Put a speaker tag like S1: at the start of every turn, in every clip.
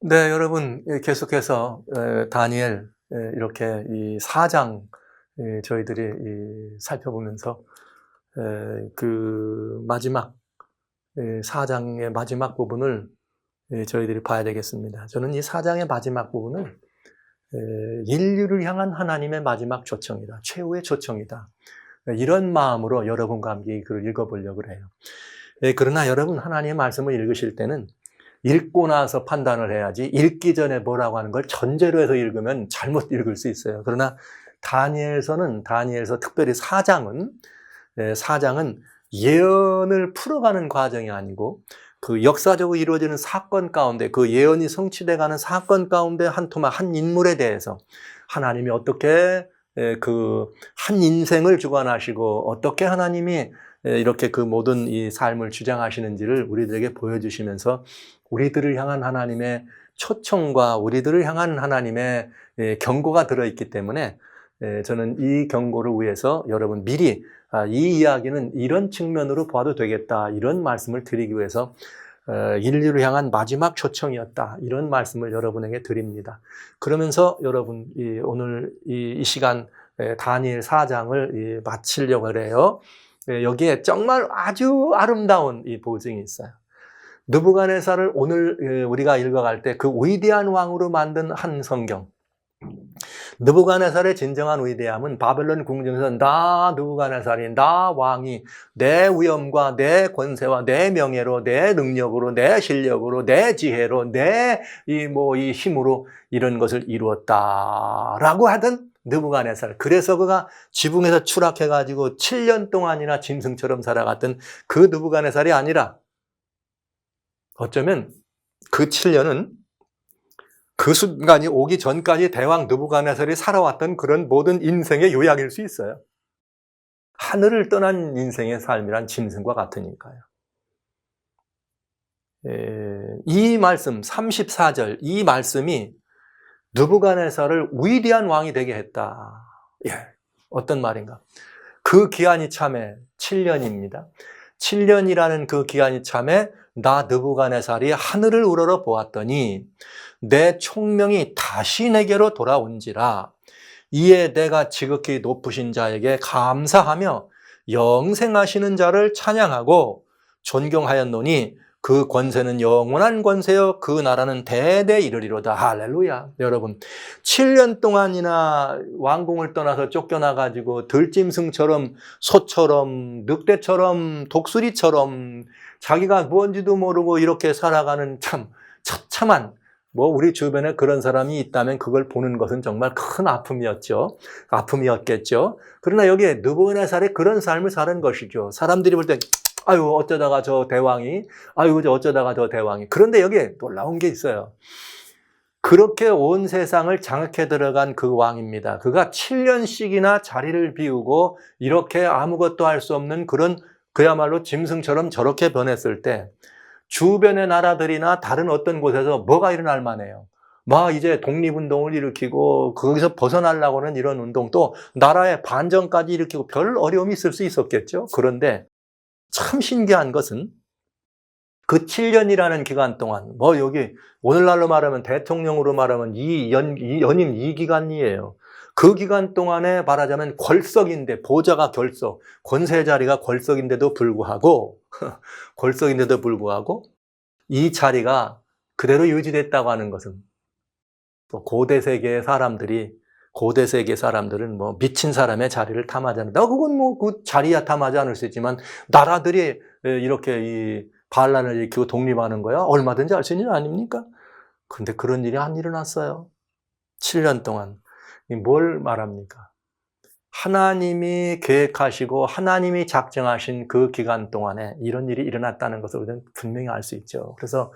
S1: 네, 여러분, 계속해서 다니엘 이렇게 이 4장 저희들이 살펴보면서 그 마지막 4장의 마지막 부분을 저희들이 봐야 되겠습니다. 저는 이 4장의 마지막 부분을 인류를 향한 하나님의 마지막 초청이다, 최후의 초청이다, 이런 마음으로 여러분과 함께 이 글을 읽어보려고 해요. 그러나 여러분, 하나님의 말씀을 읽으실 때는 읽고 나서 판단을 해야지, 읽기 전에 뭐라고 하는 걸 전제로 해서 읽으면 잘못 읽을 수 있어요. 그러나 다니엘서 특별히 4장은 예언을 풀어가는 과정이 아니고 그 역사적으로 이루어지는 사건 가운데, 그 예언이 성취돼가는 사건 가운데 한 인물에 대해서 하나님이 어떻게 그 한 인생을 주관하시고 어떻게 하나님이 이렇게 그 모든 이 삶을 주장하시는지를 우리들에게 보여주시면서 우리들을 향한 하나님의 초청과 우리들을 향한 하나님의 경고가 들어있기 때문에 저는 이 경고를 위해서 여러분 미리 이 이야기는 이런 측면으로 봐도 되겠다, 이런 말씀을 드리기 위해서 인류를 향한 마지막 초청이었다, 이런 말씀을 여러분에게 드립니다. 그러면서 여러분 오늘 이 시간 다니엘 4장을 마치려고 해요. 여기에 정말 아주 아름다운 이 보증이 있어요. 느부갓네살을 오늘 우리가 읽어갈 때 그 위대한 왕으로 만든 한 성경, 느부갓네살의 진정한 위대함은 바벨론 궁정에서 나 느부갓네살이, 나 왕이 내 위엄과 내 권세와 내 명예로, 내 능력으로, 내 실력으로, 내 지혜로, 내 이 힘으로 이런 것을 이루었다라고 하던 느부갓네살. 그래서 그가 지붕에서 추락해가지고 7년 동안이나 짐승처럼 살아갔던 그 느부갓네살이 아니라, 어쩌면 그 7년은 그 순간이 오기 전까지 대왕 느부갓네살이 살아왔던 그런 모든 인생의 요약일 수 있어요. 하늘을 떠난 인생의 삶이란 짐승과 같으니까요. 이 말씀 34절, 이 말씀이 느부갓네살을 위대한 왕이 되게 했다. 어떤 말인가? 그 기한이 참에 7년입니다. 7년이라는 그 기한이 참에 나 느부갓네살이 하늘을 우러러 보았더니 내 총명이 다시 내게로 돌아온지라. 이에 내가 지극히 높으신 자에게 감사하며 영생하시는 자를 찬양하고 존경하였노니 그 권세는 영원한 권세요 그 나라는 대대 이르리로다. 할렐루야. 여러분, 7년 동안이나 왕궁을 떠나서 쫓겨나가지고 들짐승처럼, 소처럼, 늑대처럼, 독수리처럼 자기가 뭔지도 모르고 이렇게 살아가는 참 처참한, 우리 주변에 그런 사람이 있다면 그걸 보는 것은 정말 큰 아픔이었겠죠. 그러나 여기에 느부갓네살이 그런 삶을 사는 것이죠. 사람들이 볼 때 아유 어쩌다가 저 대왕이, 그런데 여기에 놀라운 게 있어요. 그렇게 온 세상을 장악해 들어간 그 왕입니다. 그가 7년씩이나 자리를 비우고 이렇게 아무것도 할 수 없는 그런, 그야말로 짐승처럼 저렇게 변했을 때 주변의 나라들이나 다른 어떤 곳에서 뭐가 일어날 만해요. 이제 독립운동을 일으키고 거기서 벗어나려고 하는 이런 운동, 또 나라의 반정까지 일으키고 별 어려움이 있을 수 있었겠죠. 그런데 참 신기한 것은 그 7년이라는 기간 동안, 여기 오늘날로 말하면 대통령으로 말하면 연임 2기간이에요. 그 기간 동안에 말하자면 걸석인데, 보좌가 결석, 권세 자리가 걸석인데도 불구하고 이 자리가 그대로 유지됐다고 하는 것은, 또 고대 세계 사람들은 미친 사람의 자리를 탐하지 않는다. 그건 그 자리야 탐하지 않을 수 있지만 나라들이 이렇게 이 반란을 일으키고 독립하는 거야 얼마든지 할 수 있는 일 아닙니까? 그런데 그런 일이 안 일어났어요. 7년 동안. 뭘 말합니까? 하나님이 계획하시고 하나님이 작정하신 그 기간 동안에 이런 일이 일어났다는 것을 우리는 분명히 알 수 있죠. 그래서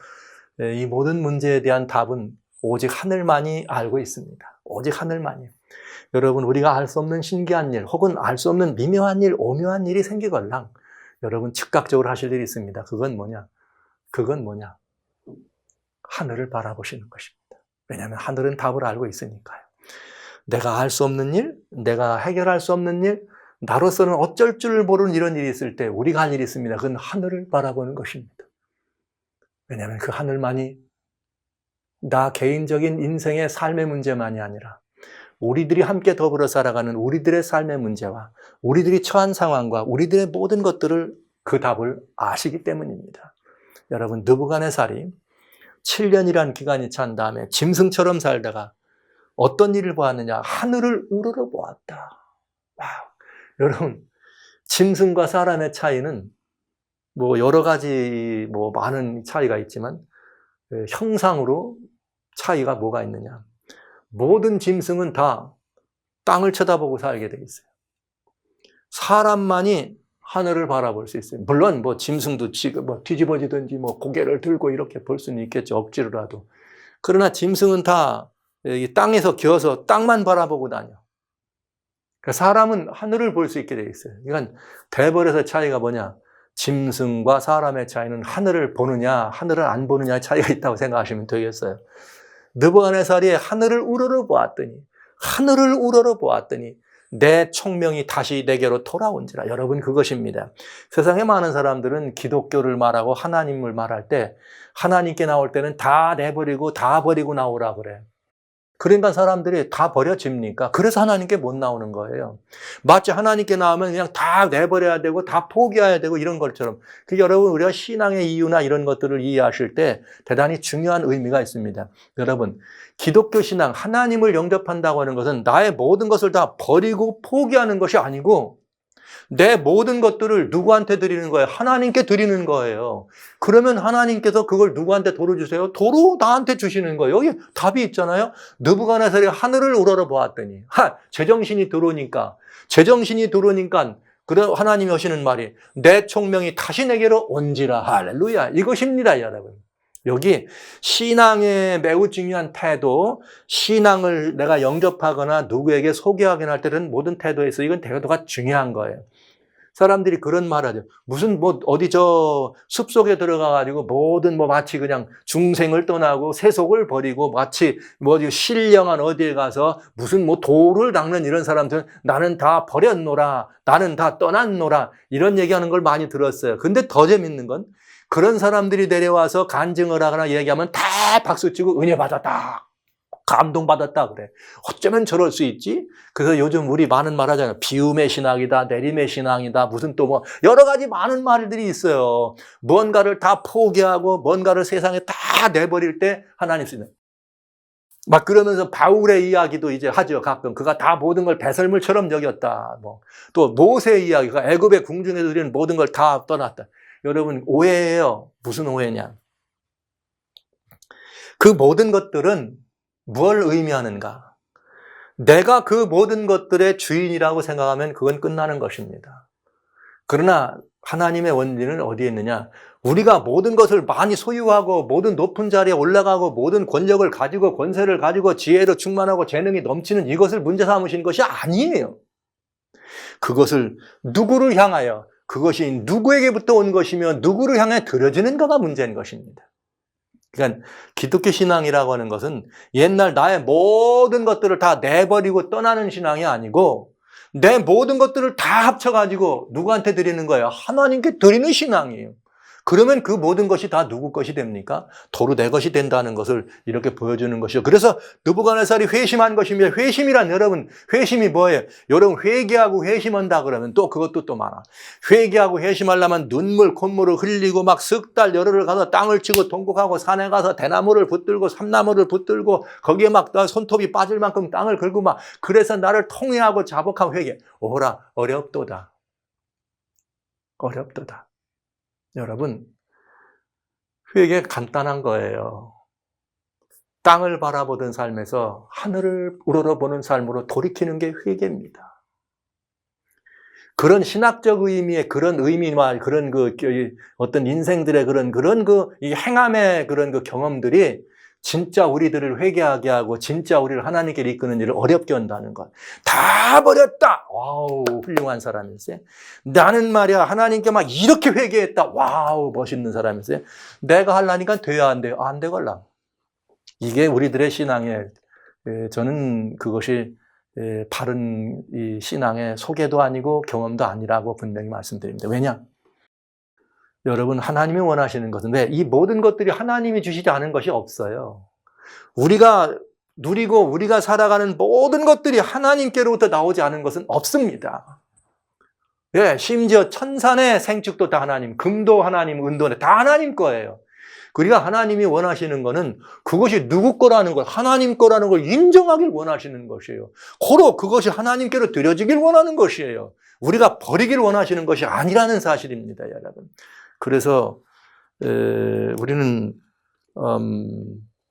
S1: 이 모든 문제에 대한 답은 오직 하늘만이 알고 있습니다. 오직 하늘만이. 여러분, 우리가 알 수 없는 신기한 일, 혹은 알 수 없는 미묘한 일, 오묘한 일이 생기걸랑 여러분 즉각적으로 하실 일이 있습니다. 그건 뭐냐? 하늘을 바라보시는 것입니다. 왜냐하면 하늘은 답을 알고 있으니까요. 내가 알 수 없는 일, 내가 해결할 수 없는 일, 나로서는 어쩔 줄 모르는 이런 일이 있을 때 우리가 할 일이 있습니다. 그건 하늘을 바라보는 것입니다. 왜냐하면 그 하늘만이 나 개인적인 인생의 삶의 문제만이 아니라 우리들이 함께 더불어 살아가는 우리들의 삶의 문제와 우리들이 처한 상황과 우리들의 모든 것들을 그 답을 아시기 때문입니다. 여러분, 느부갓네살이 7년이란 기간이 찬 다음에 짐승처럼 살다가 어떤 일을 보았느냐? 하늘을 우러러 보았다. 와우. 여러분, 짐승과 사람의 차이는 뭐 여러 가지 뭐 많은 차이가 있지만 형상으로 차이가 뭐가 있느냐? 모든 짐승은 다 땅을 쳐다보고 살게 돼 있어요. 사람만이 하늘을 바라볼 수 있어요. 물론 뭐 짐승도 뭐 뒤집어지든지 뭐 고개를 들고 이렇게 볼 수는 있겠죠. 억지로라도. 그러나 짐승은 다 땅에서 기어서 땅만 바라보고 다녀. 그러니까 사람은 하늘을 볼 수 있게 돼 있어요. 그러니까 대벌에서 차이가 뭐냐? 짐승과 사람의 차이는 하늘을 보느냐, 하늘을 안 보느냐의 차이가 있다고 생각하시면 되겠어요. 느부갓네살이 하늘을 우러러 보았더니 내 총명이 다시 내게로 돌아온지라. 여러분, 그것입니다. 세상에 많은 사람들은 기독교를 말하고 하나님을 말할 때 하나님께 나올 때는 다 내버리고 다 버리고 나오라 그래. 그러니까 사람들이 다 버려집니까? 그래서 하나님께 못 나오는 거예요. 마치 하나님께 나오면 그냥 다 내버려야 되고 다 포기해야 되고 이런 것처럼. 여러분, 우리가 신앙의 이유나 이런 것들을 이해하실 때 대단히 중요한 의미가 있습니다. 여러분, 기독교 신앙, 하나님을 영접한다고 하는 것은 나의 모든 것을 다 버리고 포기하는 것이 아니고 내 모든 것들을 누구한테 드리는 거예요? 하나님께 드리는 거예요. 그러면 하나님께서 그걸 누구한테 도로 주세요? 도로 나한테 주시는 거예요. 여기 답이 있잖아요. 느부갓네살이 하늘을 우러러 보았더니 제정신이 들어오니까 그래 하나님이 하시는 말이 내 총명이 다시 내게로 온지라. 할렐루야. 이것입니다, 여러분. 여기 신앙의 매우 중요한 태도, 신앙을 내가 영접하거나 누구에게 소개하거나 할 때는 모든 태도에서 이건 태도가 중요한 거예요. 사람들이 그런 말 하죠. 무슨 뭐 어디 저 숲속에 들어가가지고 모든 뭐 마치 그냥 중생을 떠나고 세속을 버리고 마치 뭐 신령한 어디에 가서 무슨 뭐 돌을 닦는 이런 사람들은 나는 다 버렸노라, 나는 다 떠났노라 이런 얘기하는 걸 많이 들었어요. 근데 더 재밌는 건 그런 사람들이 내려와서 간증을 하거나 얘기하면 다 박수치고 은혜 받았다, 감동받았다 그래. 어쩌면 저럴 수 있지? 그래서 요즘 우리 많은 말 하잖아요. 비움의 신앙이다, 내림의 신앙이다, 무슨 또 뭐 여러 가지 많은 말들이 있어요. 뭔가를 다 포기하고 뭔가를 세상에 다 내버릴 때 하나님 쓰는. 막 그러면서 바울의 이야기도 이제 하죠. 가끔 그가 다 모든 걸 배설물처럼 여겼다. 뭐 또 모세의 이야기가 애굽의 궁중에서 드리는 모든 걸 다 떠났다. 여러분, 오해예요. 무슨 오해냐? 그 모든 것들은 뭘 의미하는가? 내가 그 모든 것들의 주인이라고 생각하면 그건 끝나는 것입니다. 그러나 하나님의 원리는 어디에 있느냐? 우리가 모든 것을 많이 소유하고 모든 높은 자리에 올라가고 모든 권력을 가지고 권세를 가지고 지혜로 충만하고 재능이 넘치는 이것을 문제 삼으신 것이 아니에요. 그것을 누구를 향하여, 그것이 누구에게부터 온 것이며 누구를 향해 드려지는가가 문제인 것입니다. 그러니까 기독교 신앙이라고 하는 것은 옛날 나의 모든 것들을 다 내버리고 떠나는 신앙이 아니고 내 모든 것들을 다 합쳐가지고 누구한테 드리는 거예요? 하나님께 드리는 신앙이에요. 그러면 그 모든 것이 다 누구 것이 됩니까? 도로 내 것이 된다는 것을 이렇게 보여주는 것이죠. 그래서 느부갓네살이 회심한 것입니다. 회심이란 여러분, 회심이 뭐예요? 여러분, 회개하고 회심한다 그러면 또 그것도 또 많아. 회개하고 회심하려면 눈물, 콧물을 흘리고 막 석 달 열흘을 가서 땅을 치고 동국하고 산에 가서 대나무를 붙들고 삼나무를 붙들고 거기에 막 손톱이 빠질 만큼 땅을 긁고 막 그래서 나를 통회하고 자복하고 회개. 오라, 어렵도다. 어렵도다. 여러분, 회개 간단한 거예요. 땅을 바라보던 삶에서 하늘을 우러러보는 삶으로 돌이키는 게 회개입니다. 그런 신학적 의미의 그런 의미와 그런 어떤 인생들의 그런 이 행함의 그런 경험들이 진짜 우리들을 회개하게 하고 진짜 우리를 하나님께 이끄는 일을 어렵게 한다는 것. 다 버렸다. 와우, 훌륭한 사람이세요. 나는 말이야 하나님께 막 이렇게 회개했다. 와우, 멋있는 사람이세요. 내가 하려니까 돼야 안 돼요. 안 되걸라. 이게 우리들의 신앙의 저는 그것이 바른 이 신앙의 소개도 아니고 경험도 아니라고 분명히 말씀드립니다. 왜냐? 여러분, 하나님이 원하시는 것은 왜? 이 모든 것들이 하나님이 주시지 않은 것이 없어요. 우리가 누리고 우리가 살아가는 모든 것들이 하나님께로부터 나오지 않은 것은 없습니다. 예, 심지어 천산의 생축도 다 하나님, 금도 하나님, 은도 다 하나님 거예요. 그러니까 하나님이 원하시는 것은 그것이 누구 거라는 것, 하나님 거라는 걸 인정하길 원하시는 것이에요. 고로 그것이 하나님께로 드려지길 원하는 것이에요. 우리가 버리길 원하시는 것이 아니라는 사실입니다, 여러분. 그래서 우리는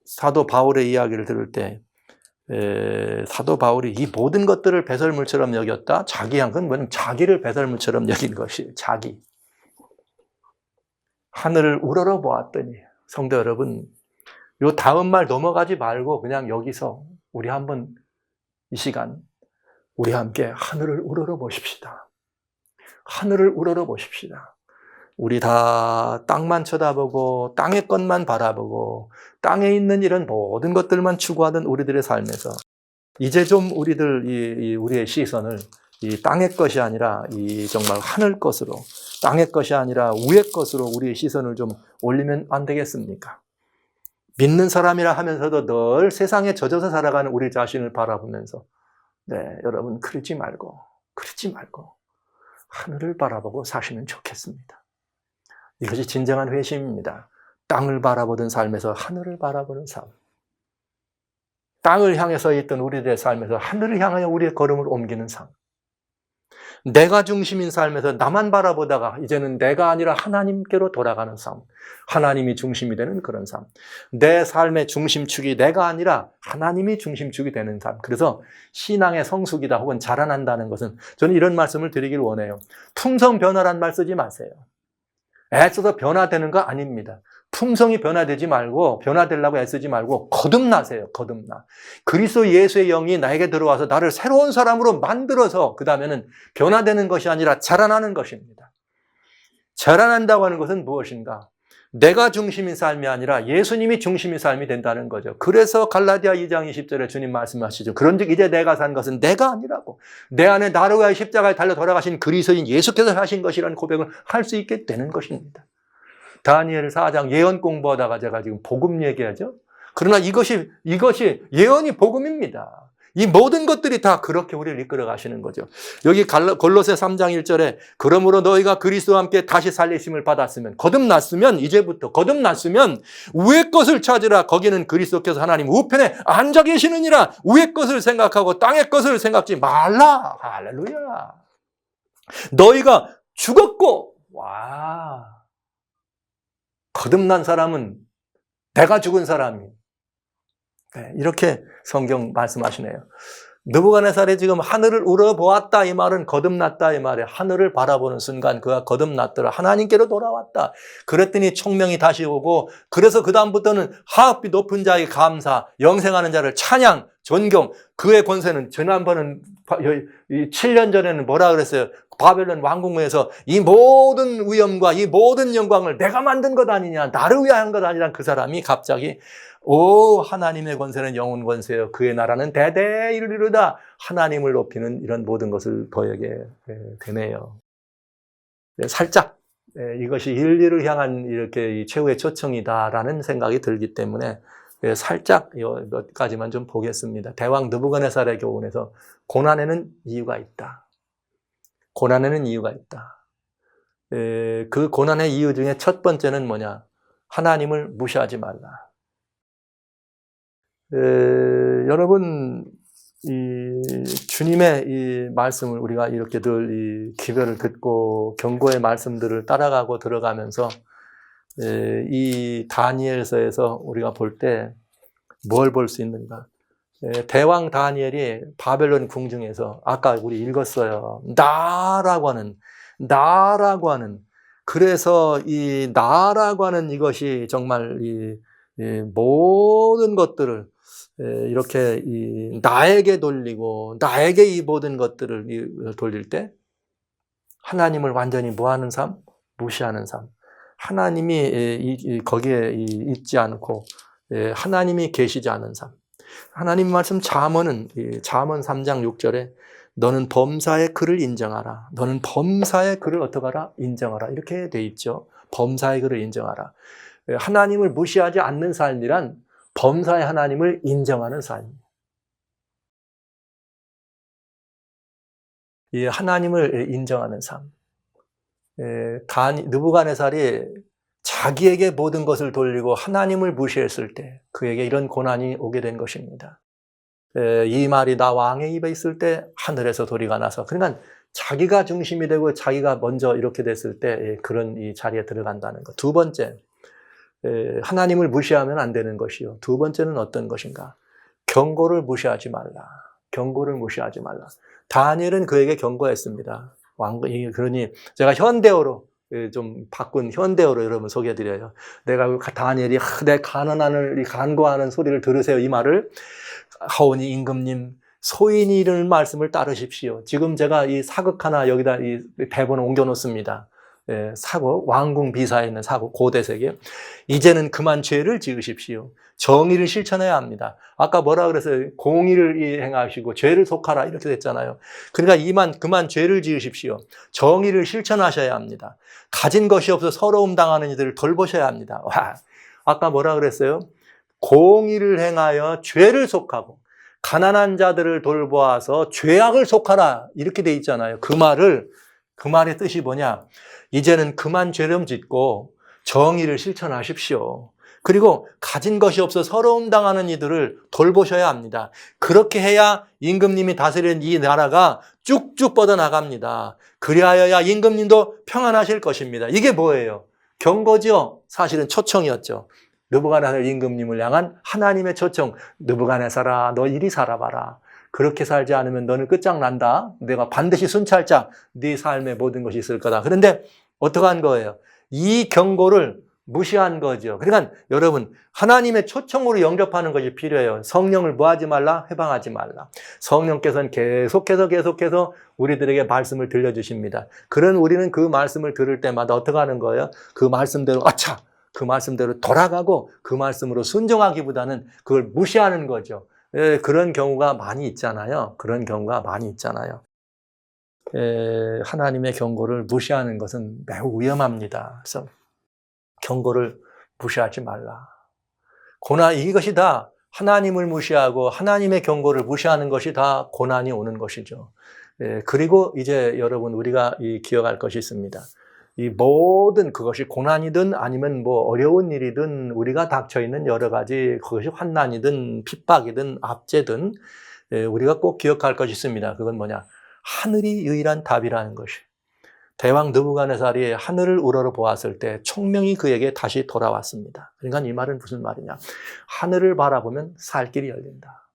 S1: 사도 바울의 이야기를 들을 때 사도 바울이 이 모든 것들을 배설물처럼 여겼다. 그건 뭐냐면 자기를 배설물처럼 여긴 것이에요. 자기. 하늘을 우러러 보았더니, 성도 여러분, 요 다음 말 넘어가지 말고 그냥 여기서 우리 한번 이 시간 우리 함께 하늘을 우러러 보십시다. 하늘을 우러러 보십시다. 우리 다 땅만 쳐다보고 땅의 것만 바라보고 땅에 있는 이런 모든 것들만 추구하던 우리들의 삶에서 이제 좀 우리의 시선을 이 땅의 것이 아니라 이 정말 하늘 것으로, 땅의 것이 아니라 위의 것으로 우리의 시선을 좀 올리면 안 되겠습니까? 믿는 사람이라 하면서도 늘 세상에 젖어서 살아가는 우리 자신을 바라보면서 여러분 그러지 말고 하늘을 바라보고 사시면 좋겠습니다. 이것이 진정한 회심입니다. 땅을 바라보던 삶에서 하늘을 바라보는 삶. 땅을 향해서 있던 우리들의 삶에서 하늘을 향하여 우리의 걸음을 옮기는 삶. 내가 중심인 삶에서 나만 바라보다가 이제는 내가 아니라 하나님께로 돌아가는 삶. 하나님이 중심이 되는 그런 삶. 내 삶의 중심축이 내가 아니라 하나님이 중심축이 되는 삶. 그래서 신앙의 성숙이다 혹은 자라난다는 것은 저는 이런 말씀을 드리길 원해요. 품성 변화란 말 쓰지 마세요. 애써서 변화되는 거 아닙니다. 품성이 변화되지 말고, 변화되려고 애쓰지 말고 거듭나세요. 거듭나. 그리스도 예수의 영이 나에게 들어와서 나를 새로운 사람으로 만들어서 그 다음에는 변화되는 것이 아니라 자라나는 것입니다. 자라난다고 하는 것은 무엇인가? 내가 중심인 삶이 아니라 예수님이 중심인 삶이 된다는 거죠. 그래서 갈라디아 2장 20절에 주님 말씀하시죠. 그런즉 이제 내가 산 것은 내가 아니라고, 내 안에 나를 위하여 십자가에 달려 돌아가신 그리스도인 예수께서 하신 것이라는 고백을 할 수 있게 되는 것입니다. 다니엘 4장 예언 공부하다가 제가 지금 복음 얘기하죠. 그러나 이것이 예언이 복음입니다. 이 모든 것들이 다 그렇게 우리를 이끌어 가시는 거죠. 여기 골로새 3장 1절에 그러므로 너희가 그리스도와 함께 다시 살리심을 받았으면, 거듭났으면, 이제부터 거듭났으면 위의 것을 찾으라. 거기는 그리스도께서 하나님 우편에 앉아 계시느니라. 위의 것을 생각하고 땅의 것을 생각지 말라. 할렐루야. 너희가 죽었고, 거듭난 사람은 내가 죽은 사람이. 이렇게 성경 말씀하시네요. 느부갓네살이 지금 하늘을 우러보았다 이 말은 거듭났다 이 말이에요. 하늘을 바라보는 순간 그가 거듭났더라. 하나님께로 돌아왔다. 그랬더니 총명이 다시 오고, 그래서 그 다음부터는 하악비 높은 자에게 감사, 영생하는 자를 찬양, 존경. 그의 권세는 지난번은 7년 전에는 뭐라 그랬어요? 바벨론 왕궁에서 이 모든 위엄과 이 모든 영광을 내가 만든 것 아니냐, 나를 위한 것 아니란 그 사람이 갑자기 하나님의 권세는 영원 권세요. 그의 나라는 대대 이르리로다. 하나님을 높이는 이런 모든 것을 보이게 되네요. 살짝 이것이 인류를 향한 이렇게 최후의 초청이다라는 생각이 들기 때문에 살짝 몇 가지만 좀 보겠습니다. 대왕 느부갓네살의 교훈에서 고난에는 이유가 있다. 고난에는 이유가 있다. 그 고난의 이유 중에 첫 번째는 뭐냐? 하나님을 무시하지 말라. 여러분, 주님의 이 말씀을 우리가 이렇게 늘 이 기별을 듣고 경고의 말씀들을 따라가고 들어가면서 이 다니엘서에서 우리가 볼 때 뭘 볼 수 있는가? 대왕 다니엘이 바벨론 궁중에서 아까 우리 읽었어요. 나라고 하는 그래서 이 나라고 하는 이것이 정말 이 모든 것들을 이렇게 나에게 돌리고 나에게 이 모든 것들을 돌릴 때 하나님을 완전히 뭐하는 삶? 무시하는 삶. 하나님이 거기에 있지 않고 하나님이 계시지 않은 삶. 하나님 말씀 잠언 3장 6절에 너는 범사의 그를 인정하라. 너는 범사의 그를 어떻게 하라? 인정하라. 이렇게 돼 있죠. 범사의 그를 인정하라. 하나님을 무시하지 않는 삶이란 범사의 하나님을 인정하는 삶입니다. 이 하나님을 인정하는 삶. 느부갓네살이 자기에게 모든 것을 돌리고 하나님을 무시했을 때 그에게 이런 고난이 오게 된 것입니다. 이 말이 나 왕의 입에 있을 때 하늘에서 소리가 나서, 그러니까 자기가 중심이 되고 자기가 먼저 이렇게 됐을 때 그런 이 자리에 들어간다는 것. 두 번째, 하나님을 무시하면 안 되는 것이요. 두 번째는 어떤 것인가? 경고를 무시하지 말라. 경고를 무시하지 말라. 다니엘은 그에게 경고했습니다. 그러니 제가 현대어로 좀 바꾼 현대어로 여러분 소개해드려요. 내가 다니엘이 내 간구하는 소리를 들으세요. 이 말을 하오니 임금님 소인이 이르는 말씀을 따르십시오. 지금 제가 이 사극 하나 여기다 이 대본을 옮겨놓습니다. 사극, 왕궁 비사에 있는 사극, 고대세계. 이제는 그만 죄를 지으십시오. 정의를 실천해야 합니다. 아까 뭐라 그랬어요? 공의를 행하시고 죄를 속하라 이렇게 됐잖아요. 그러니까 그만 죄를 지으십시오. 정의를 실천하셔야 합니다. 가진 것이 없어 서러움 당하는 이들을 돌보셔야 합니다. 와, 아까 뭐라 그랬어요? 공의를 행하여 죄를 속하고 가난한 자들을 돌보아서 죄악을 속하라 이렇게 돼 있잖아요. 그 말의 뜻이 뭐냐? 이제는 그만 죄름 짓고 정의를 실천하십시오. 그리고 가진 것이 없어 서러움 당하는 이들을 돌보셔야 합니다. 그렇게 해야 임금님이 다스리는 이 나라가 쭉쭉 뻗어나갑니다. 그리하여야 임금님도 평안하실 것입니다. 이게 뭐예요? 경고죠. 사실은 초청이었죠. 느부갓네살 임금님을 향한 하나님의 초청. 느부갓네살아, 너 이리 살아봐라. 그렇게 살지 않으면 너는 끝장난다. 내가 반드시 순찰자, 네 삶에 모든 것이 있을 거다. 그런데 어떻게 한 거예요? 이 경고를 무시한 거죠. 그러니까 여러분, 하나님의 초청으로 영접하는 것이 필요해요. 성령을 뭐하지 말라? 해방하지 말라. 성령께서는 계속해서 우리들에게 말씀을 들려주십니다. 그런 우리는 그 말씀을 들을 때마다 어떻게 하는 거예요? 그 말씀대로 그 말씀대로 돌아가고 그 말씀으로 순종하기보다는 그걸 무시하는 거죠. 그런 경우가 많이 있잖아요. 하나님의 경고를 무시하는 것은 매우 위험합니다. 그래서 경고를 무시하지 말라. 이것이 다 하나님을 무시하고 하나님의 경고를 무시하는 것이 다 고난이 오는 것이죠. 그리고 이제 여러분 우리가 기억할 것이 있습니다. 이 모든 그것이 고난이든 아니면 뭐 어려운 일이든 우리가 닥쳐있는 여러 가지 그것이 환난이든 핍박이든 압제든 우리가 꼭 기억할 것이 있습니다. 그건 뭐냐? 하늘이 유일한 답이라는 것이. 대왕 느부갓네살이 하늘을 우러러 보았을 때 총명이 그에게 다시 돌아왔습니다. 그러니까 이 말은 무슨 말이냐? 하늘을 바라보면 살 길이 열린다.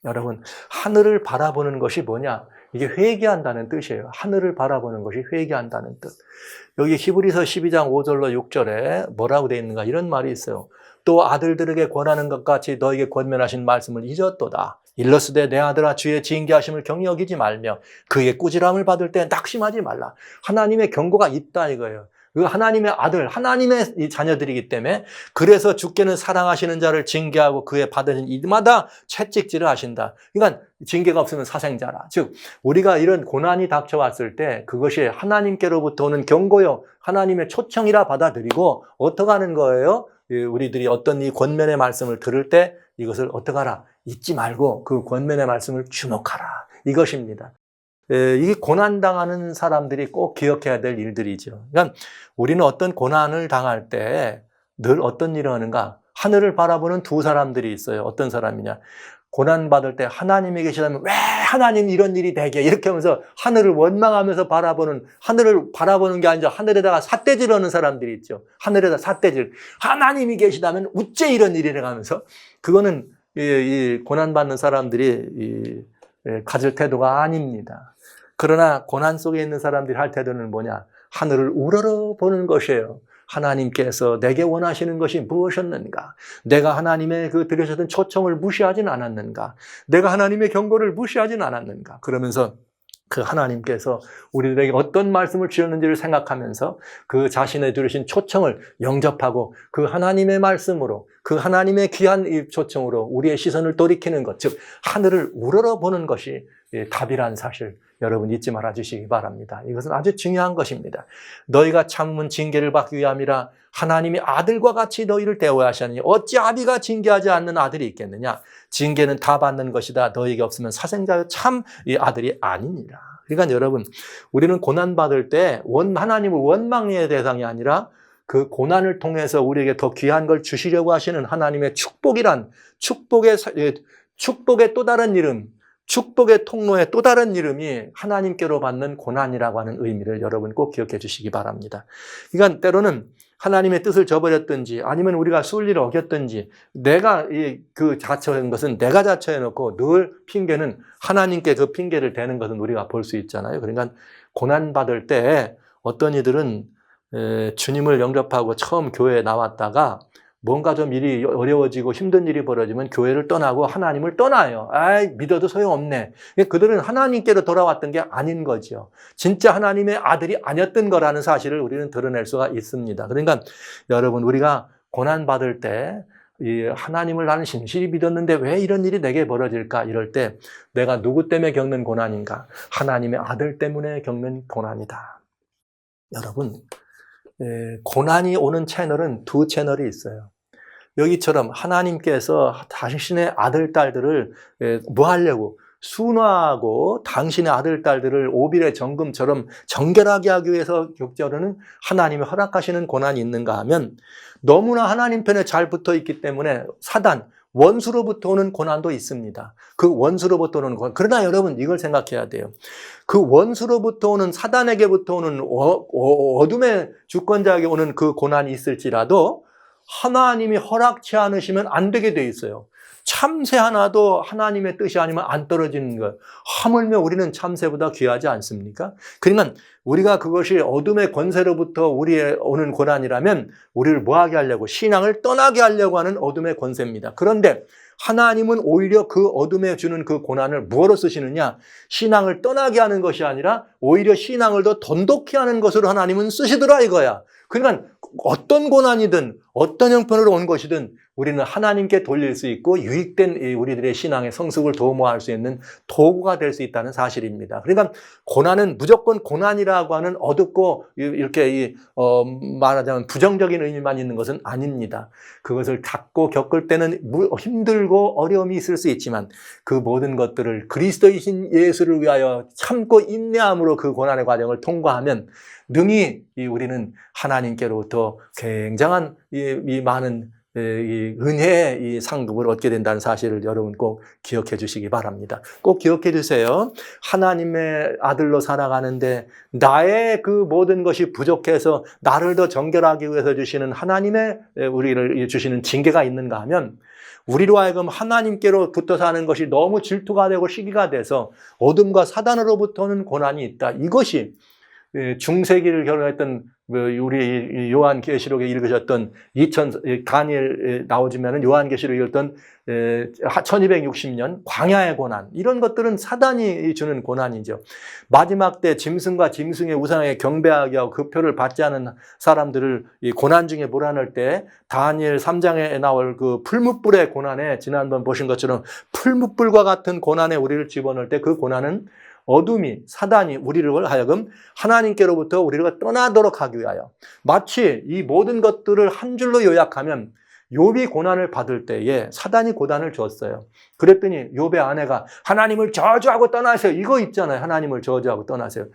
S1: 여러분, 하늘을 바라보는 것이 뭐냐? 이게 회개한다는 뜻이에요. 하늘을 바라보는 것이 회개한다는 뜻. 여기 히브리서 12장 5절로 6절에 뭐라고 되어 있는가? 이런 말이 있어요. 또 아들들에게 권하는 것 같이 너에게 권면하신 말씀을 잊었도다. 일러스되 내 아들아 주의 징계하심을 경히 여기지 말며 그의 꾸지람을 받을 때 낙심하지 말라. 하나님의 경고가 있다 이거예요. 그 하나님의 아들, 하나님의 자녀들이기 때문에 그래서 주께는 사랑하시는 자를 징계하고 그의 받으신 이마다 채찍질을 하신다. 그러니까 징계가 없으면 사생자라. 즉 우리가 이런 고난이 닥쳐왔을 때 그것이 하나님께로부터 오는 경고요. 하나님의 초청이라 받아들이고 어떻게 하는 거예요? 우리들이 어떤 이 권면의 말씀을 들을 때 이것을 어떻게 하라? 잊지 말고 그 권면의 말씀을 주목하라. 이것입니다. 이게 고난당하는 사람들이 꼭 기억해야 될 일들이죠. 그러니까 우리는 어떤 고난을 당할 때 늘 어떤 일을 하는가? 하늘을 바라보는 두 사람들이 있어요. 어떤 사람이냐? 고난받을 때 하나님이 계시다면 왜 하나님 이런 일이 되게 이렇게 하면서 하늘을 원망하면서 하늘을 바라보는 게 아니라 하늘에다가 삿대질 하는 사람들이 있죠. 하늘에다 삿대질. 하나님이 계시다면 어째 이런 일이래 하면서 그거는 이 고난받는 사람들이 가질 태도가 아닙니다. 그러나 고난 속에 있는 사람들이 할 태도는 뭐냐? 하늘을 우러러 보는 것이에요. 하나님께서 내게 원하시는 것이 무엇이었는가? 내가 하나님의 그 들으셨던 초청을 무시하진 않았는가? 내가 하나님의 경고를 무시하진 않았는가? 그러면서 그 하나님께서 우리들에게 어떤 말씀을 주셨는지를 생각하면서 그 자신의 들으신 초청을 영접하고 그 하나님의 말씀으로 그 하나님의 귀한 이 초청으로 우리의 시선을 돌이키는 것, 즉 하늘을 우러러보는 것이 답이란 사실, 여러분 잊지 말아 주시기 바랍니다. 이것은 아주 중요한 것입니다. 너희가 참으면 징계를 받기 위함이라 하나님이 아들과 같이 너희를 대우하시니 어찌 아비가 징계하지 않는 아들이 있겠느냐. 징계는 다 받는 것이다. 너희에게 없으면 사생자여 참 이 아들이 아니니라. 그러니까 여러분, 우리는 고난받을 때 하나님을 원망의 대상이 아니라 그 고난을 통해서 우리에게 더 귀한 걸 주시려고 하시는 하나님의 축복이란 축복의 또 다른 이름, 축복의 통로의 또 다른 이름이 하나님께로 받는 고난이라고 하는 의미를 여러분 꼭 기억해 주시기 바랍니다. 그러니까 때로는 하나님의 뜻을 저버렸든지 아니면 우리가 순리를 어겼든지 내가 그 자처한 것은 내가 자처해놓고 늘 핑계는 하나님께 그 핑계를 대는 것은 우리가 볼 수 있잖아요. 그러니까 고난받을 때 어떤 이들은 주님을 영접하고 처음 교회에 나왔다가 뭔가 좀 일이 어려워지고 힘든 일이 벌어지면 교회를 떠나고 하나님을 떠나요. 믿어도 소용없네. 그들은 하나님께로 돌아왔던 게 아닌 거죠. 진짜 하나님의 아들이 아니었던 거라는 사실을 우리는 드러낼 수가 있습니다. 그러니까 여러분, 우리가 고난받을 때 하나님을 나는 신실히 믿었는데 왜 이런 일이 내게 벌어질까? 이럴 때 내가 누구 때문에 겪는 고난인가? 하나님의 아들 때문에 겪는 고난이다. 여러분, 고난이 오는 채널은 두 채널이 있어요. 여기처럼 하나님께서 당신의 아들, 딸들을 뭐 하려고? 순화하고 당신의 아들, 딸들을 오빌의 정금처럼 정결하게 하기 위해서 겪자는 하나님이 허락하시는 고난이 있는가 하면 너무나 하나님 편에 잘 붙어 있기 때문에 사단, 원수로부터 오는 고난도 있습니다. 그 원수로부터 오는 고난. 그러나 여러분 이걸 생각해야 돼요. 그 원수로부터 오는 사단에게부터 오는 어둠의 주권자에게 오는 그 고난이 있을지라도 하나님이 허락치 않으시면 안 되게 돼 있어요. 참새 하나도 하나님의 뜻이 아니면 안 떨어지는 것. 하물며 우리는 참새보다 귀하지 않습니까? 그러면 우리가 그것이 어둠의 권세로부터 우리의 오는 고난이라면 우리를 뭐하게 하려고? 신앙을 떠나게 하려고 하는 어둠의 권세입니다. 그런데 하나님은 오히려 그 어둠에 주는 그 고난을 무엇으로 쓰시느냐? 신앙을 떠나게 하는 것이 아니라 오히려 신앙을 더 돈독히 하는 것으로 하나님은 쓰시더라 이거야. 그러니까 어떤 고난이든 어떤 형편으로 온 것이든 우리는 하나님께 돌릴 수 있고 유익된 우리들의 신앙의 성숙을 도모할 수 있는 도구가 될 수 있다는 사실입니다. 그러니까 고난은 무조건 고난이라고 하는 어둡고 이렇게 말하자면 부정적인 의미만 있는 것은 아닙니다. 그것을 닫고 겪을 때는 힘들고 어려움이 있을 수 있지만 그 모든 것들을 그리스도이신 예수를 위하여 참고 인내함으로 그 고난의 과정을 통과하면 능히 우리는 하나님께로부터 굉장한 이 많은 이 은혜의 이 상급을 얻게 된다는 사실을 여러분 꼭 기억해 주시기 바랍니다. 꼭 기억해 주세요. 하나님의 아들로 살아가는데 나의 그 모든 것이 부족해서 나를 더 정결하기 위해서 주시는 하나님의 우리를 주시는 징계가 있는가 하면 우리로 하여금 하나님께로 붙어 사는 것이 너무 질투가 되고 시기가 돼서 어둠과 사단으로부터는 고난이 있다. 이것이 중세기를 결혼했던 우리 요한계시록에 읽으셨던 다니엘 나오지면은 요한계시록에 읽었던 1260년 광야의 고난, 이런 것들은 사단이 주는 고난이죠. 마지막 때 짐승과 짐승의 우상에 경배하게 하고 그 표를 받지 않은 사람들을 이 고난 중에 몰아넣을 때 다니엘 3장에 나올 그 풀무불의 고난에 지난번 보신 것처럼 풀무불과 같은 고난에 우리를 집어넣을 때 그 고난은 어둠이 사단이 우리를 하여금 하나님께로부터 우리를 떠나도록 하기 위하여, 마치 이 모든 것들을 한 줄로 요약하면 욥이 고난을 받을 때에 사단이 고난을 줬어요. 그랬더니 욥의 아내가 하나님을 저주하고 떠나세요. 이거 있잖아요. 하나님을 저주하고 떠나세요.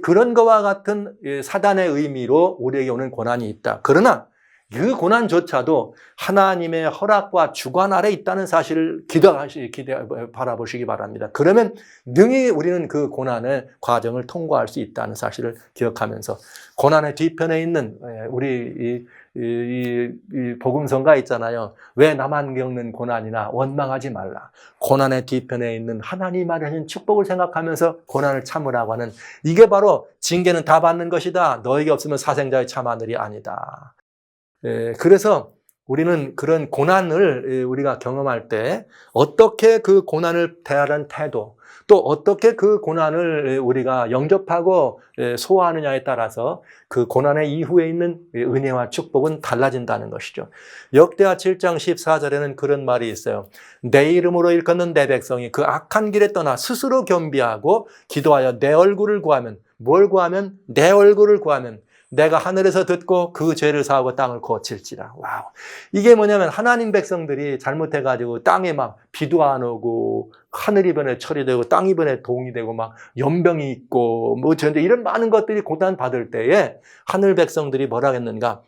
S1: 그런 거와 같은 사단의 의미로 우리에게 오는 고난이 있다. 그러나 그 고난조차도 하나님의 허락과 주관 아래 있다는 사실을 바라보시기 바랍니다. 그러면 능히 우리는 그 고난의 과정을 통과할 수 있다는 사실을 기억하면서 고난의 뒤편에 있는 우리 이 복음성가 있잖아요. 왜 나만 겪는 고난이나 원망하지 말라. 고난의 뒤편에 있는 하나님 마련하신 축복을 생각하면서 고난을 참으라고 하는, 이게 바로 징계는 다 받는 것이다. 너에게 없으면 사생자의 참 하늘이 아니다. 그래서 우리는 그런 고난을 우리가 경험할 때 어떻게 그 고난을 대하는 태도, 또 어떻게 그 고난을 우리가 영접하고 소화하느냐에 따라서 그 고난의 이후에 있는 은혜와 축복은 달라진다는 것이죠. 역대하 7장 14절에는 그런 말이 있어요. 내 이름으로 일컫는 내 백성이 그 악한 길에 떠나 스스로 겸비하고 기도하여 내 얼굴을 구하면, 뭘 구하면? 내 얼굴을 구하면 내가 하늘에서 듣고 그 죄를 사하고 땅을 고칠지라. 와우. 이게 뭐냐면 하나님 백성들이 잘못해가지고 땅에 막 비도 안 오고 하늘이 변해 철이 되고 땅이 변해 동이 되고 막 연병이 있고 뭐 이런 많은 것들이 고난 받을 때에 하늘 백성들이 뭐라 했는가?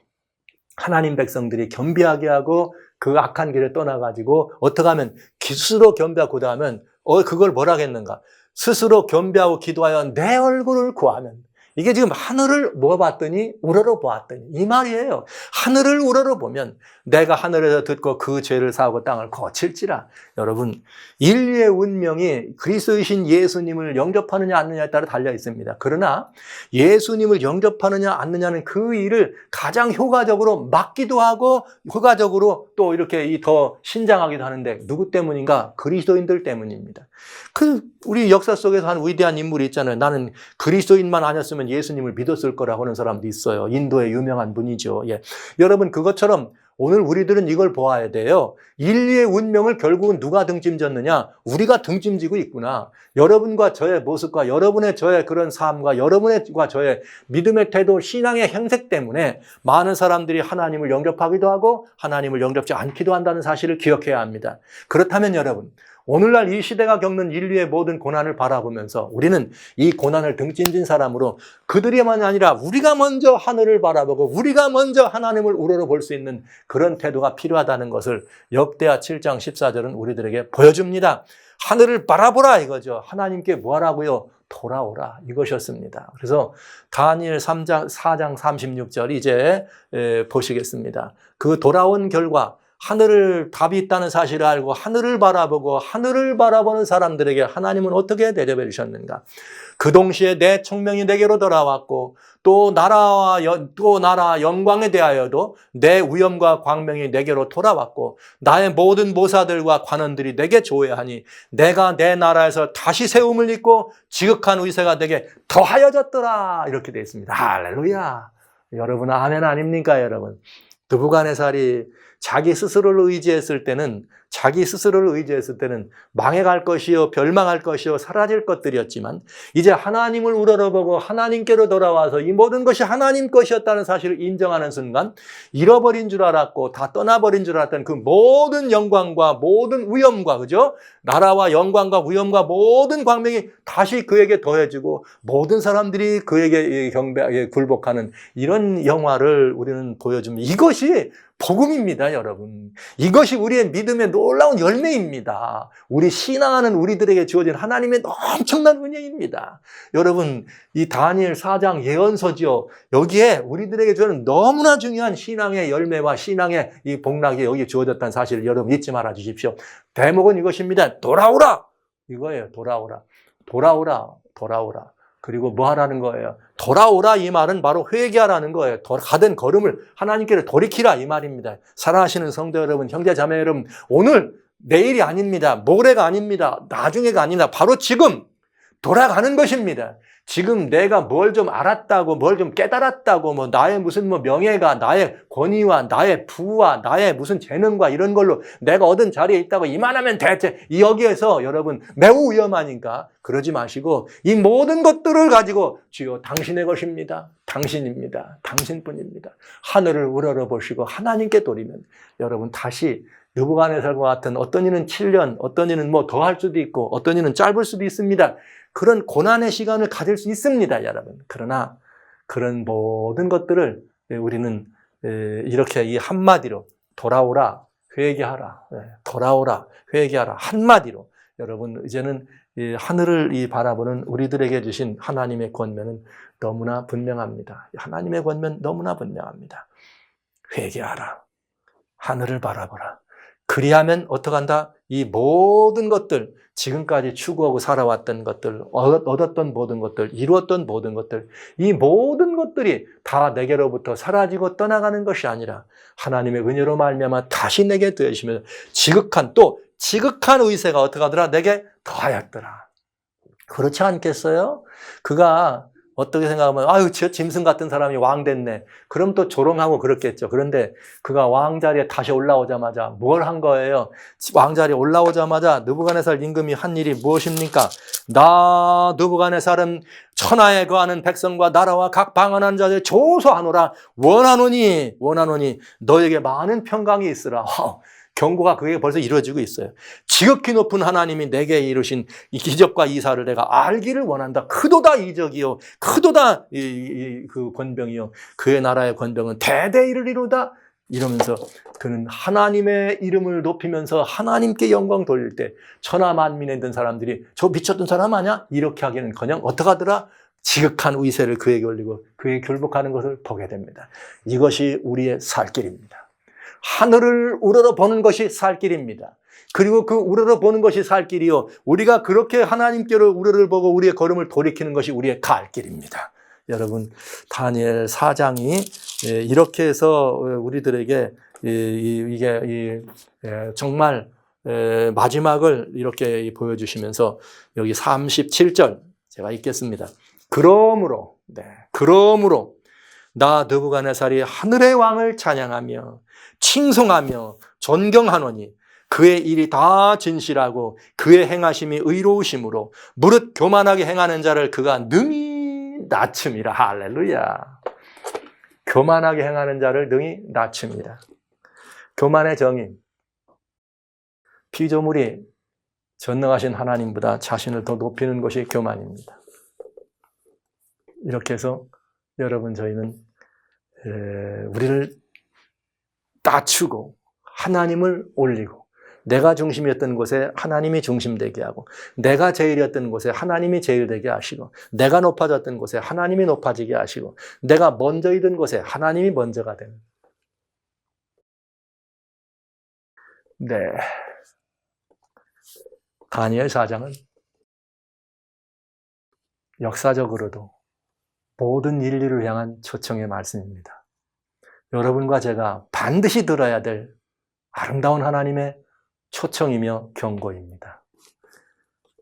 S1: 하나님 백성들이 겸비하게 하고 그 악한 길에 떠나가지고 어떻게 하면 스스로 겸비하고 기도하면 그걸 뭐라 했는가? 스스로 겸비하고 기도하여 내 얼굴을 구하면, 이게 지금 하늘을 봤더니 우러러 보았더니 이 말이에요. 하늘을 우러러 보면 내가 하늘에서 듣고 그 죄를 사하고 땅을 고칠지라. 여러분, 인류의 운명이 그리스도이신 예수님을 영접하느냐 않느냐에 따라 달려 있습니다. 그러나 예수님을 영접하느냐 않느냐는 그 일을 가장 효과적으로 막기도 하고 효과적으로 또 이렇게 더 신장하기도 하는데 누구 때문인가? 그리스도인들 때문입니다. 우리 역사 속에서 한 위대한 인물이 있잖아요. 나는 그리스도인만 아니었으면 예수님을 믿었을 거라고 하는 사람도 있어요. 인도의 유명한 분이죠. 예. 여러분, 그것처럼 오늘 우리들은 이걸 보아야 돼요. 인류의 운명을 결국은 누가 등짐졌느냐? 우리가 등짐지고 있구나. 여러분과 저의 모습과 여러분의 저의 그런 삶과 여러분과 저의 믿음의 태도, 신앙의 행색 때문에 많은 사람들이 하나님을 영접하기도 하고 하나님을 영접지 않기도 한다는 사실을 기억해야 합니다. 그렇다면 여러분, 오늘날 이 시대가 겪는 인류의 모든 고난을 바라보면서 우리는 이 고난을 등짐진 사람으로 그들이만 아니라 우리가 먼저 하늘을 바라보고 우리가 먼저 하나님을 우러러볼 수 있는 그런 태도가 필요하다는 것을 역대하 7장 14절은 우리들에게 보여줍니다. 하늘을 바라보라 이거죠. 하나님께 뭐 하라고요? 돌아오라 이것이었습니다. 그래서 다니엘 4장 36절 이제 보시겠습니다. 그 돌아온 결과 하늘을 답이 있다는 사실을 알고 하늘을 바라보고 하늘을 바라보는 사람들에게 하나님은 어떻게 대접해 주셨는가? 그 동시에 내 총명이 내게로 돌아왔고 또 나라 영광에 대하여도 내 위엄과 광명이 내게로 돌아왔고 나의 모든 모사들과 관원들이 내게 조회하니 내가 내 나라에서 다시 세움을 입고 지극한 의세가 내게 더하여졌더라. 이렇게 되어 있습니다. 할렐루야. 여러분 아멘 아닙니까 여러분? 느부갓네살이 자기 스스로를 의지했을 때는 망해갈 것이요 멸망할 것이요 사라질 것들이었지만 이제 하나님을 우러러보고 하나님께로 돌아와서 이 모든 것이 하나님 것이었다는 사실을 인정하는 순간 잃어버린 줄 알았고 다 떠나버린 줄 알았던 그 모든 영광과 모든 위엄과 그죠? 나라와 영광과 위엄과 모든 광명이 다시 그에게 더해지고 모든 사람들이 그에게 굴복하는 이런 영화를 우리는 보여줍니다. 이것이 복음입니다, 여러분. 이것이 우리의 믿음의 놀라운 열매입니다. 우리 신앙하는 우리들에게 주어진 하나님의 엄청난 은혜입니다. 여러분, 이 다니엘 4장 예언서지요. 여기에 우리들에게 주는 너무나 중요한 신앙의 열매와 신앙의 이 복락이 여기 주어졌다는 사실을 여러분 잊지 말아 주십시오. 대목은 이것입니다. 돌아오라! 이거예요, 돌아오라. 돌아오라, 돌아오라. 그리고 뭐 하라는 거예요? 돌아오라 이 말은 바로 회개하라는 거예요. 가던 걸음을 하나님께로 돌이키라 이 말입니다. 사랑하시는 성도 여러분, 형제 자매 여러분, 오늘 내일이 아닙니다. 모레가 아닙니다. 나중에가 아닙니다. 바로 지금 돌아가는 것입니다. 지금 내가 뭘 좀 알았다고, 뭘 좀 깨달았다고, 뭐, 나의 무슨 명예가, 나의 권위와, 나의 부와, 나의 무슨 재능과 이런 걸로 내가 얻은 자리에 있다고 이만하면 대체, 여기에서 여러분 매우 위험하니까 그러지 마시고, 이 모든 것들을 가지고, 주여, 당신의 것입니다. 당신입니다. 당신뿐입니다. 하늘을 우러러 보시고 하나님께 돌이면, 여러분 다시 느부갓네살과 같은 어떤 이는 7년, 어떤 이는 뭐 더 할 수도 있고, 어떤 이는 짧을 수도 있습니다. 그런 고난의 시간을 가질 수 있습니다, 여러분. 그러나 그런 모든 것들을 우리는 이렇게 이 한마디로 돌아오라, 회개하라, 돌아오라, 회개하라 한마디로 여러분 이제는 이 하늘을 바라보는 우리들에게 주신 하나님의 권면은 너무나 분명합니다. 하나님의 권면 너무나 분명합니다. 회개하라, 하늘을 바라보라. 그리하면 어떡한다? 이 모든 것들, 지금까지 추구하고 살아왔던 것들, 얻었던 모든 것들, 이루었던 모든 것들, 이 모든 것들이 다 내게로부터 사라지고 떠나가는 것이 아니라 하나님의 은혜로 말미암아 다시 내게 되시며 지극한 의세가 어떡하더라? 내게 더하였더라. 그렇지 않겠어요? 그가 어떻게 생각하면 아유 저 짐승 같은 사람이 왕 됐네. 그럼 또 조롱하고 그렇겠죠. 그런데 그가 왕자리에 다시 올라오자마자 뭘 한 거예요? 왕자리에 올라오자마자 느부갓네살 임금이 한 일이 무엇입니까? 나 느부갓네살은 천하에 거하는 백성과 나라와 각 방언한 자들 조소하노라. 원하노니 너에게 많은 평강이 있으라. 경고가 그게 벌써 이루어지고 있어요. 지극히 높은 하나님이 내게 이루신 이 기적과 이사를 내가 알기를 원한다. 크도다 이적이요, 크도다 그 권병이요, 그의 나라의 권병은 대대 이르리로다. 이러면서 그는 하나님의 이름을 높이면서 하나님께 영광 돌릴 때 천하 만민에 있는 사람들이 저 미쳤던 사람 아니야? 이렇게 하기는커녕 어떡하더라? 지극한 의세를 그에게 올리고 그에게 굴복하는 것을 보게 됩니다. 이것이 우리의 살 길입니다. 하늘을 우러러 보는 것이 살 길입니다. 그리고 그 우러러 보는 것이 살 길이요, 우리가 그렇게 하나님께로 우러러 보고 우리의 걸음을 돌이키는 것이 우리의 갈 길입니다. 여러분, 다니엘 4장이 이렇게 해서 우리들에게 이게 정말 마지막을 이렇게 보여주시면서 여기 37절 제가 읽겠습니다. 그러므로 나 느부갓네살이 하늘의 왕을 찬양하며 칭송하며 존경하노니 그의 일이 다 진실하고 그의 행하심이 의로우심으로 무릇 교만하게 행하는 자를 그가 능히 낮춤이라. 할렐루야. 교만하게 행하는 자를 능히 낮춤이라. 교만의 정의, 피조물이 전능하신 하나님보다 자신을 더 높이는 것이 교만입니다. 이렇게 해서 여러분, 저희는 우리를 낮추고 하나님을 올리고, 내가 중심이었던 곳에 하나님이 중심되게 하고, 내가 제일이었던 곳에 하나님이 제일되게 하시고, 내가 높아졌던 곳에 하나님이 높아지게 하시고, 내가 먼저이던 곳에 하나님이 먼저가 되는. 네, 다니엘 4장은 역사적으로도 모든 인류를 향한 초청의 말씀입니다. 여러분과 제가 반드시 들어야 될 아름다운 하나님의 초청이며 경고입니다.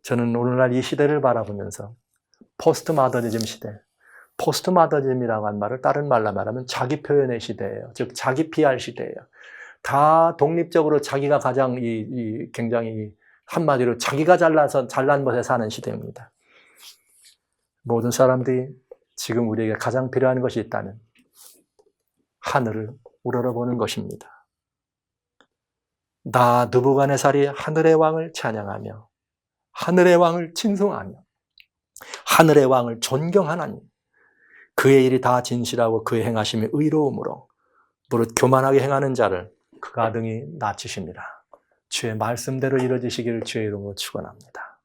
S1: 저는 오늘날 이 시대를 바라보면서 포스트 마더니즘 시대, 포스트 마더니즘이라고 한 말을 다른 말로 말하면 자기 표현의 시대예요. 즉 자기 PR 시대예요. 다 독립적으로 자기가 가장 굉장히 한마디로 자기가 잘난 것에 사는 시대입니다. 모든 사람들이 지금 우리에게 가장 필요한 것이 있다면 하늘을 우러러보는 것입니다. 나 느부갓네살이 하늘의 왕을 찬양하며 하늘의 왕을 칭송하며 하늘의 왕을 존경하나니 그의 일이 다 진실하고 그의 행하심이 의로움으로 무릇 교만하게 행하는 자를 그가 능히 낮추심이라. 주의 말씀대로 이루어지시기를 주의 이름으로 축원합니다.